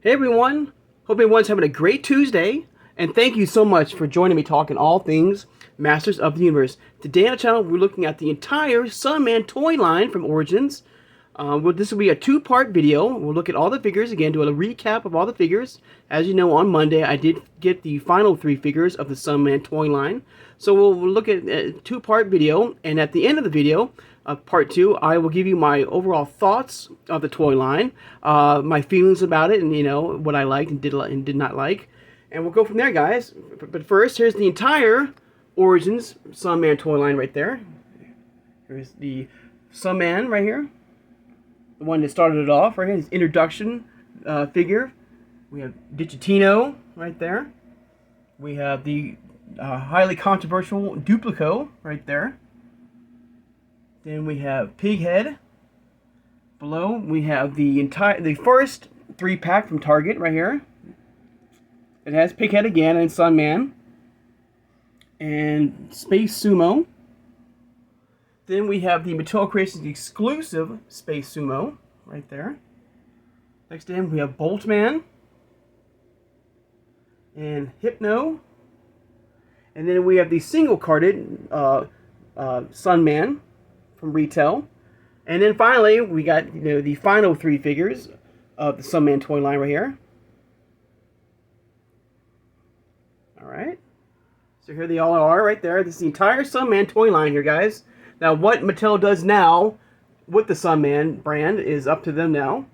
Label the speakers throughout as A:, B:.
A: Hey everyone, hope everyone's having a great Tuesday, and thank you so much for joining me talking all things Masters of the Universe. Today on the channel, we're looking at the entire Sunman toy line from Origins. This will be a two-part video. We'll look at all the figures again, do a recap of all the figures. As you know, on Monday, I did get the final 3 figures of the Sunman toy line. So we'll look at a two-part video, and at the end of the video, part 2, I will give you my overall thoughts of the toy line, my feelings about it, and what I liked and did not like, and we'll go from there, guys. But first, here's the entire Origins Sunman toy line right there. Here's the Sunman right here, the one that started it off right here. His introduction figure. We have Digino right there. We have the highly controversial Dupo right there. Then we have Pighead. Below we have the first 3-pack from Target right here. It has Pighead again and Sunman and Space Sumo. Then we have the Mattel Creations exclusive Space Sumo right there. Next to him we have Boltman and Hypno. And then we have the single-carded Sunman from retail. And then finally, we got the final 3 figures of the Sunman toy line right here. Alright. So here they all are right there. This is the entire Sunman toy line here, guys. Now, what Mattel does now with the Sunman brand is up to them now.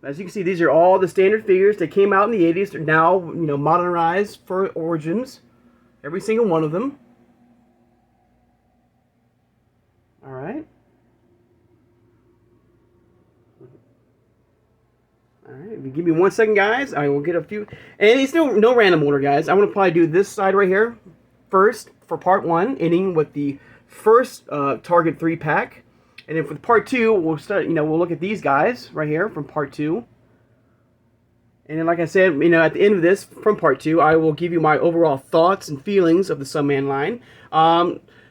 A: As you can see, these are all the standard figures that came out in the 80s. They're now, modernized for Origins. Every single one of them. Alright. Alright, if you give me 1 second, guys, I will get a few. And it's no random order, guys. I'm going to probably do this side right here first for part 1, ending with the first Target 3-pack. And then for part 2, we'll start, we'll look at these guys right here from part 2. And then, like I said, at the end of this, from part 2, I will give you my overall thoughts and feelings of the Sunman line.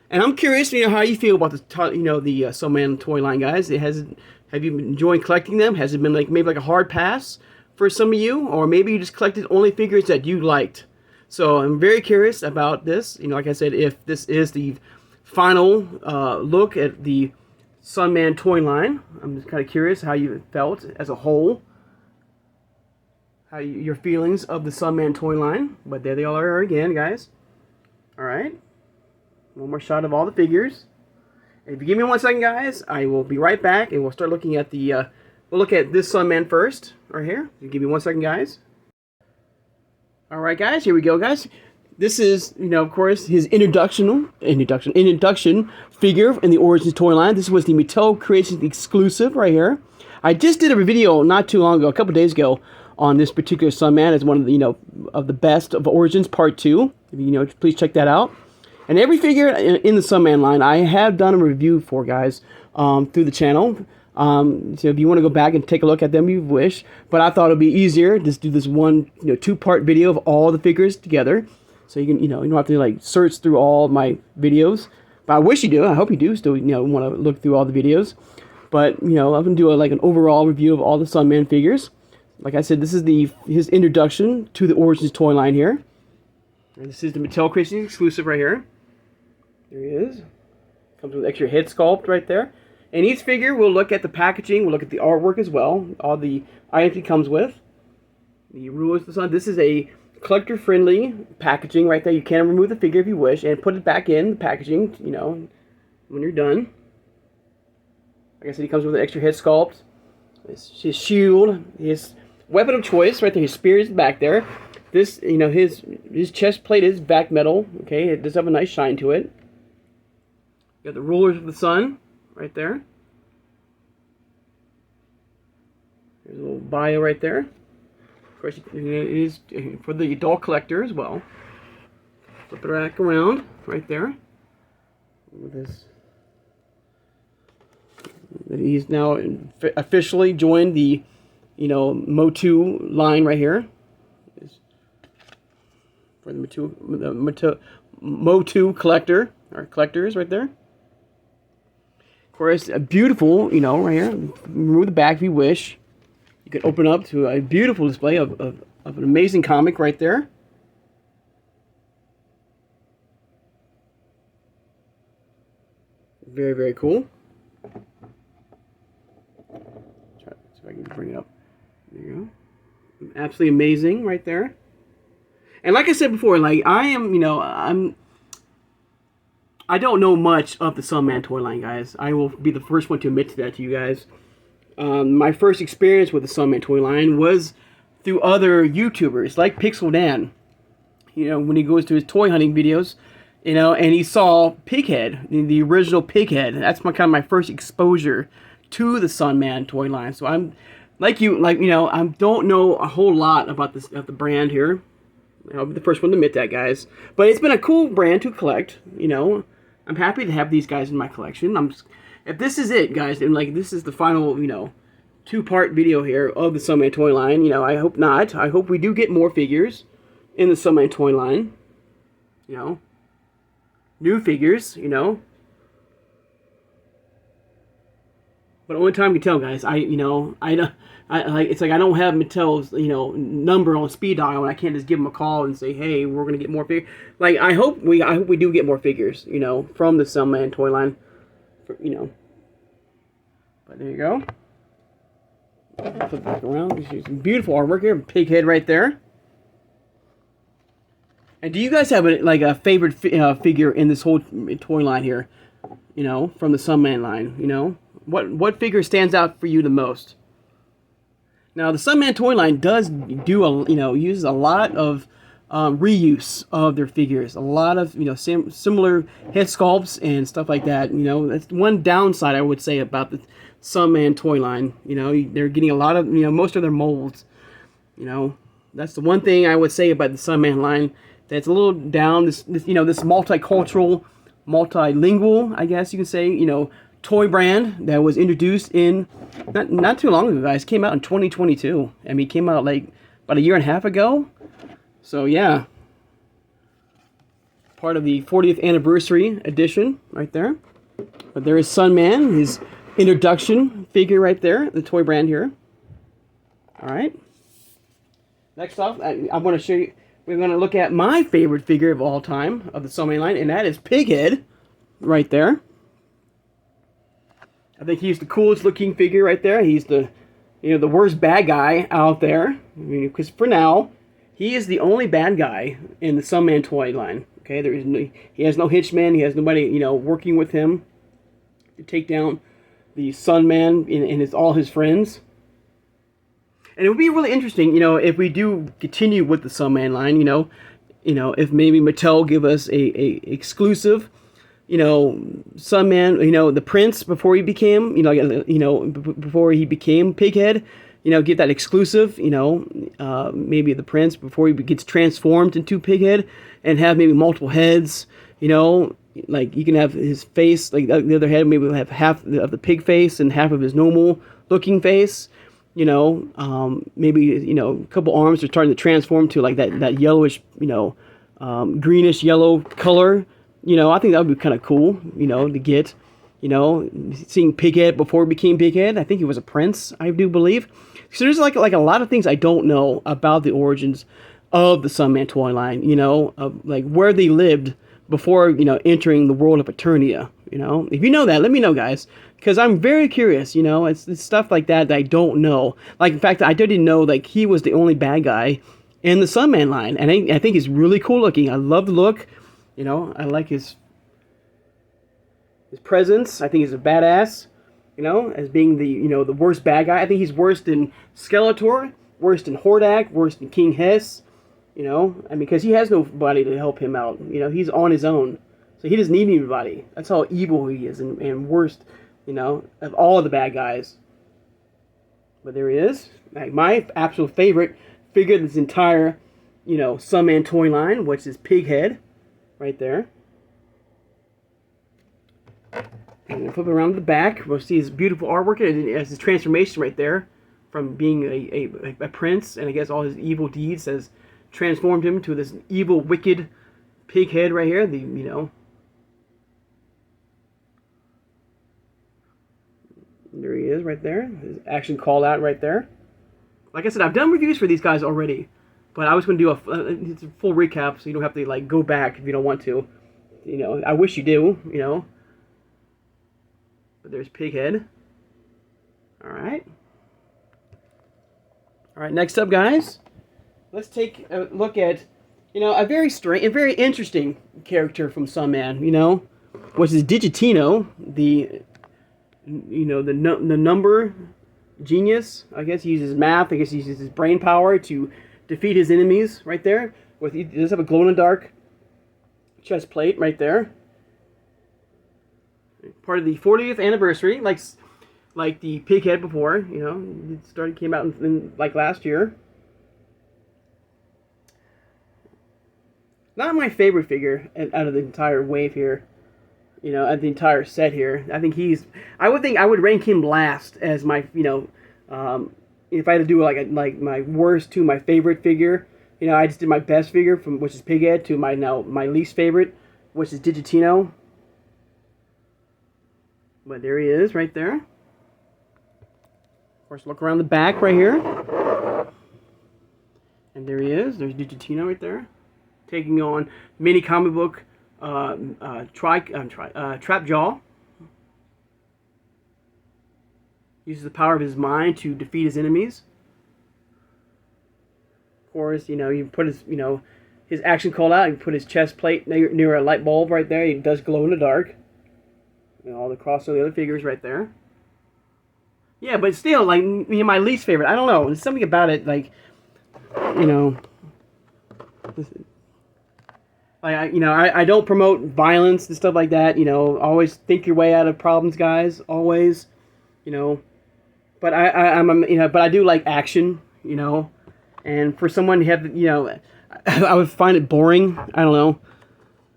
A: And I'm curious, how you feel about the Sunman toy line, guys. Have you been enjoying collecting them? Has it been maybe a hard pass for some of you, or maybe you just collected only figures that you liked? So I'm very curious about this. Like I said, if this is the final look at the Sunman toy line, I'm just kind of curious how you felt as a whole. Your feelings of the Sunman toy line. But there they all are again, guys. Alright. One more shot of all the figures. And if you give me 1 second, guys, I will be right back and we'll start looking at the we'll look at this Sunman first, right here. You give me 1 second, guys. Alright, guys, here we go, guys. This is, of course, his introduction figure in the Origins toy line. This was the Mattel Creations exclusive right here. I just did a video not too long ago, a couple days ago, on this particular Sunman. It's one of the, of the best of Origins Part 2. Please check that out. And every figure in the Sunman line, I have done a review for, guys, through the channel. So if you want to go back and take a look at them, you wish. But I thought it would be easier just do this one, 2-part video of all the figures together. So you can, you don't have to search through all my videos. But I wish you do. I hope you do still, want to look through all the videos. But I'm going to do an overall review of all the Sunman figures. Like I said, this is his introduction to the Origins toy line here. And this is the Mattel Creations exclusive right here. There he is. Comes with extra head sculpt right there. And each figure, we'll look at the packaging, we'll look at the artwork as well. All the items he comes with. The rulers of the sun. This is a collector-friendly packaging right there. You can remove the figure if you wish and put it back in the packaging, when you're done. Like I said, he comes with an extra head sculpt. His shield, his weapon of choice right there. His spear is back there. This, his chest plate is back metal. Okay, it does have a nice shine to it. Got the rulers of the sun right there. There's a little bio right there. Of course, it is for the adult collector as well. Flip it back around right there. With this. He's now officially joined the, Motu line right here. For the Motu collector, or collectors right there. Of course, a beautiful, right here. Remove the back if you wish. you can open up to a beautiful display of an amazing comic right there. Very, very cool. Try to see if I can bring it up. There you go. Absolutely amazing right there. And like I said before, like I am, I don't know much of the Sunman toy line, guys. I will be the first one to admit to that to you guys. My first experience with the Sunman toy line was through other YouTubers like Pixel Dan. When he goes to his toy hunting videos, and he saw Pighead, the original Pighead. That's my first exposure to the Sunman toy line. So I'm I don't know a whole lot about the brand here. I'll be the first one to admit that, guys. But it's been a cool brand to collect. I'm happy to have these guys in my collection. If this is it, guys, and this is the final, 2-part video here of the Sunman toy line. I hope not. I hope we do get more figures in the Sunman toy line. New figures. But only time can tell, guys. It's like I don't have Mattel's number on speed dial, and I can't just give them a call and say, hey, we're gonna get more figures. I hope we do get more figures, from the Sunman toy line, But there you go. Flip back around. Some beautiful artwork here. Pighead right there. And do you guys have a favorite figure in this whole toy line here? From the Sunman line. What figure stands out for you the most? Now, the Sunman toy line does do uses a lot of reuse of their figures. A lot of similar head sculpts and stuff like that. That's one downside I would say about the Sunman toy line. They're getting a lot of most of their molds. That's the one thing I would say about the Sunman line that's a little down. This multicultural, multilingual, I guess you could say. Toy brand that was introduced in not too long ago, guys. Came out in 2022. I mean, came out about a year and a half ago. So yeah, part of the 40th anniversary edition right there. But there is Sunman, his introduction figure right there, the toy brand here. All right. Next off, I want to show you. We're going to look at my favorite figure of all time of the Sunman line, and that is Pighead, right there. I think he's the coolest looking figure right there. He's the worst bad guy out there. I mean, because for now, he is the only bad guy in the Sunman toy line. Okay, he has no henchmen. He has nobody working with him to take down the Sunman and all his friends. And it would be really interesting, if we do continue with the Sunman line. If maybe Mattel give us a exclusive. Sunman, the Prince before he became, before he became Pighead, get that exclusive, maybe the Prince before he gets transformed into Pighead, and have maybe multiple heads, you can have his face, the other head maybe have half of the pig face and half of his normal looking face, maybe, a couple arms are starting to transform to that yellowish, greenish yellow color. I think that would be kind of cool, to get, seeing Pighead before he became Pighead. I think he was a prince, I do believe. So there's like a lot of things I don't know about the origins of the Sunman toy line, of where they lived before, entering the world of Eternia. If you know that, let me know, guys, because I'm very curious. It's stuff like that I don't know. In fact, I didn't know he was the only bad guy in the Sunman line, and I think he's really cool looking. I love the look. I like his presence. I think he's a badass, as being the worst bad guy. I think he's worse than Skeletor, worse than Hordak, worse than King Hess, because he has nobody to help him out. He's on his own. So he doesn't need anybody. That's how evil he is and worst, of all of the bad guys. But there he is. My absolute favorite figure of this entire, Sunman toy line, which is Pighead. Right there. And flip it around to the back. We'll see his beautiful artwork as his transformation right there, from being a prince, and I guess all his evil deeds has transformed him to this evil, wicked Pighead right here. There he is right there. His action call out right there. Like I said, I've done reviews for these guys already, but I was going to do a full recap so you don't have to like go back if you don't want to. You know, I wish you do. You know, but there's Pighead. All right. All right. Next up, guys, let's take a look at, you know, a very strange, a very interesting character from Sunman. You know, which is Digino, the, you know, the number genius. I guess he uses math. I guess he uses his brain power to defeat his enemies. Right there, he does have a glow-in-the-dark chest plate right there. Part of the 40th anniversary, like the Pighead before. You know, it came out in like last year. Not my favorite figure out of the entire wave here. You know, at the entire set here. I think I would rank him last as my, you know, if I had to do like my worst to my favorite figure. You know, I just did my best figure from which is Pighead to my least favorite, which is Digino. But there he is, right there. Of course, look around the back right here, and there he is. There's Digino right there, taking on mini comic book. Trap Jaw uses the power of his mind to defeat his enemies. Of course, you know, you put his, you know, his action call out. You put his chest plate near a light bulb right there. He does glow in the dark. And all across the other figures right there. Yeah, but still, like, you know, my least favorite. I don't know. There's something about it, like, you know. I don't promote violence and stuff like that. You know, always think your way out of problems, guys. Always, you know. But but I do like action. You know, and for someone to have, you know, I would find it boring. I don't know.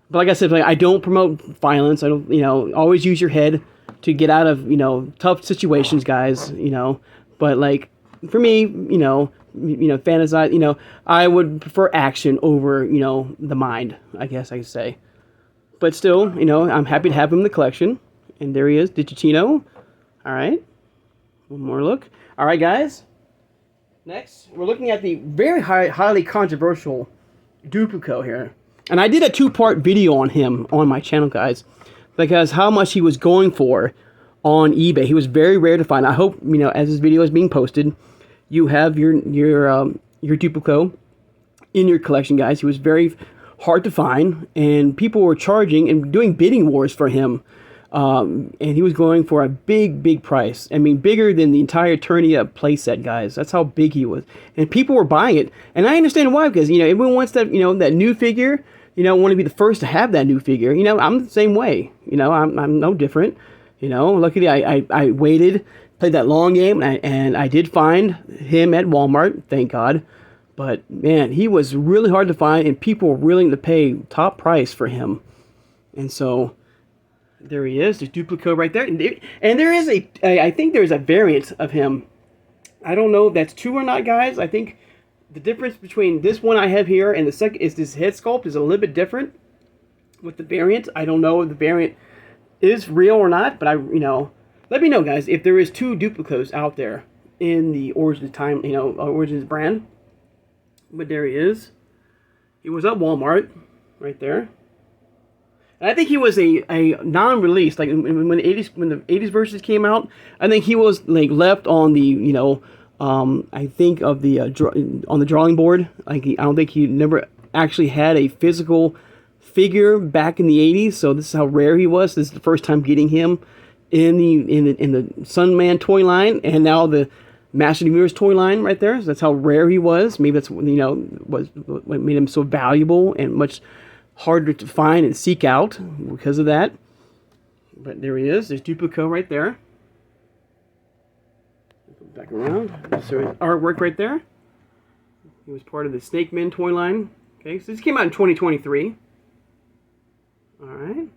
A: But like I said, like, I don't promote violence. I don't, you know, always use your head to get out of, you know, tough situations, guys. You know, but like for me, you know, fantasize, you know, I would prefer action over, you know, the mind, I guess I could say. But still, you know, I'm happy to have him in the collection. And there he is, Digino. All right. One more look. All right, guys. Next, we're looking at the very highly controversial Dupo here. And I did a 2-part video on him on my channel, guys, because how much he was going for on eBay. He was very rare to find. I hope, you know, as this video is being posted, you have your Dupo in your collection, guys. He was very hard to find, and people were charging and doing bidding wars for him. And he was going for a big price. I mean, bigger than the entire Eternia playset, guys. That's how big he was. And people were buying it. And I understand why, because, you know, everyone wants that, you know, that new figure, you know, want to be the first to have that new figure. You know, I'm the same way. You know, I'm no different. You know, luckily I waited, played that long game, and I did find him at Walmart, thank God. But, man, he was really hard to find, and people were willing to pay top price for him. And so there he is. There's Dupo right there. And there is I think there's a variant of him. I don't know if that's true or not, guys. I think the difference between this one I have here and the second is this head sculpt is a little bit different with the variant. I don't know if the variant is real or not, but you know, let me know, guys, if there is 2 Duplicos out there in the Origins Origins brand. But there he is. He was at Walmart right there. And I think he was a non-release, like when the 80s versions came out. I think he was like left on the, you know, I think of the on the drawing board. Like I don't think he never actually had a physical figure back in the 80s. So this is how rare he was. This is the first time getting him in the Sunman toy line, and now the Master of the Universe toy line right there. So that's how rare he was. Maybe that's, you know, what made him so valuable and much harder to find and seek out because of that. But there he is. There's Dupo right there. Back around. So his artwork right there. He was part of the Snake Men toy line. Okay, so this came out in 2023. All right.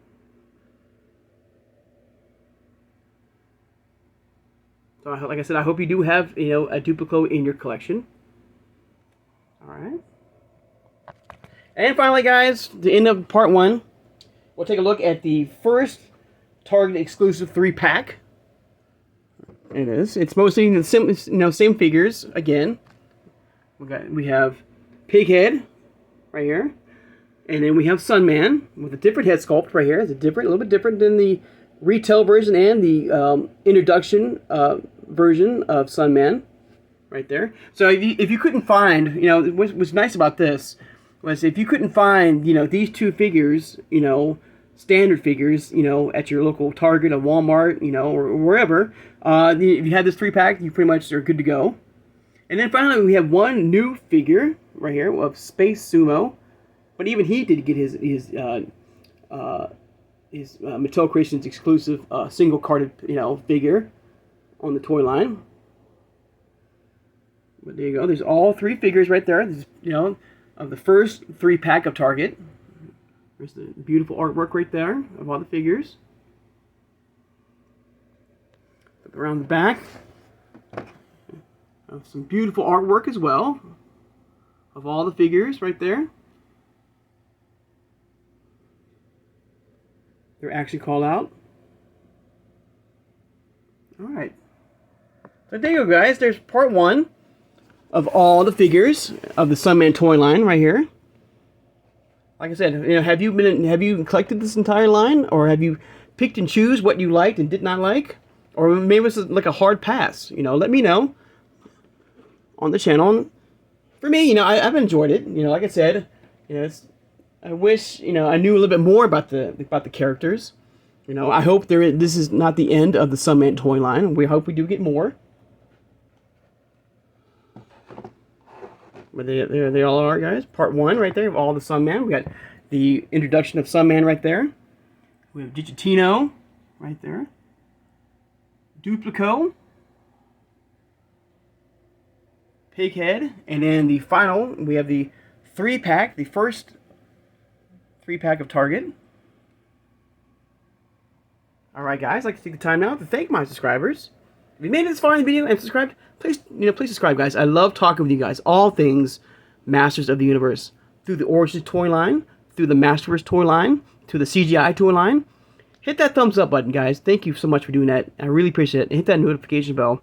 A: So like I said, I hope you do have, you know, a Dupo in your collection. All right. And finally, guys, the end of part 1, we'll take a look at the first Target exclusive 3-pack. It is. It's mostly the same figures again. We have Pighead right here, and then we have Sunman with a different head sculpt right here. It's a little bit different than the retail version and the introduction version of Sunman right there. So if you couldn't find, what's nice about this was if you couldn't find, these two figures, standard figures, at your local Target or Walmart, or wherever, if you had this 3-pack, you pretty much are good to go. And then finally, we have one new figure right here of Space Sumo, but even he did get his Mattel Creations exclusive single carded figure on the toy line. But there you go. There's all 3 figures right there. This, of the first 3-pack of Target. There's the beautiful artwork right there of all the figures. Flip around the back. Some beautiful artwork as well of all the figures right there. They're actually called out. Alright. So there you go, guys. There's part 1 of all the figures of the Sunman toy line right here. Like I said, have you collected this entire line, or have you picked and choose what you liked and did not like, or maybe it's like a hard pass? Let me know on the channel. For me, I've enjoyed it. Like I said, I wish I knew a little bit more about the characters. I hope this is not the end of the Sunman toy line. We hope we do get more. But there they all are, guys. Part 1 right there of all the Sunman. We got the introduction of Sunman right there. We have Digino right there. Dupo. Pighead. And then the final, we have the 3-pack, the first 3-pack of Target. Alright, guys, I'd like to take the time now to thank my subscribers. If you made it this far in the video and subscribed, please subscribe, guys. I love talking with you guys. All things Masters of the Universe. Through the Origins toy line, through the Masterverse toy line, to the CGI toy line. Hit that thumbs up button, guys. Thank you so much for doing that. I really appreciate it. And hit that notification bell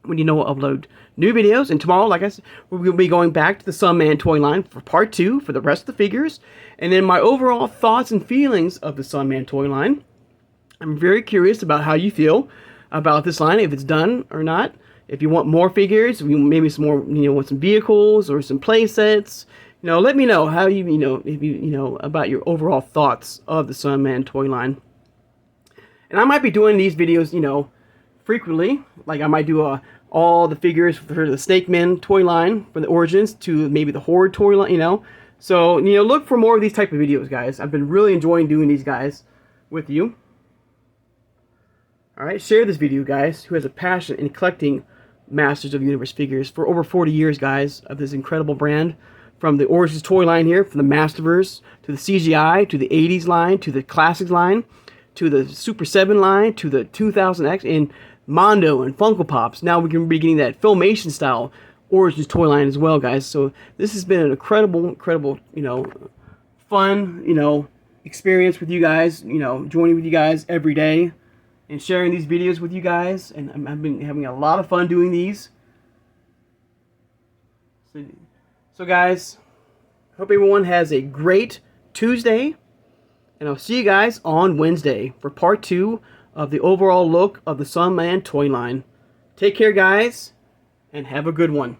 A: when you know I'll upload new videos. And tomorrow, like I said, we're going to be going back to the Sunman toy line for part 2 for the rest of the figures. And then my overall thoughts and feelings of the Sunman toy line. I'm very curious about how you feel about this line, if it's done or not. If you want more figures, maybe some more, want some vehicles or some play sets. Let me know how you, about your overall thoughts of the Sunman toy line. And I might be doing these videos, frequently. Like I might do all the figures for the Snake Man toy line from the Origins to maybe the Horde toy line, So, look for more of these type of videos, guys. I've been really enjoying doing these guys with you. Alright, share this video, guys, who has a passion in collecting Masters of the Universe figures for over 40 years, guys, of this incredible brand. From the Origins toy line here, from the Masterverse, to the CGI, to the 80s line, to the Classics line, to the Super 7 line, to the 2000X, and Mondo and Funko Pops. Now we can be getting that Filmation style Origins toy line as well, guys. So this has been an incredible, fun, experience with you guys, joining with you guys every day. And sharing these videos with you guys, and I've been having a lot of fun doing these. So guys, hope everyone has a great Tuesday, and I'll see you guys on Wednesday for part 2 of the overall look of the Sunman toy line. Take care, guys, and have a good one.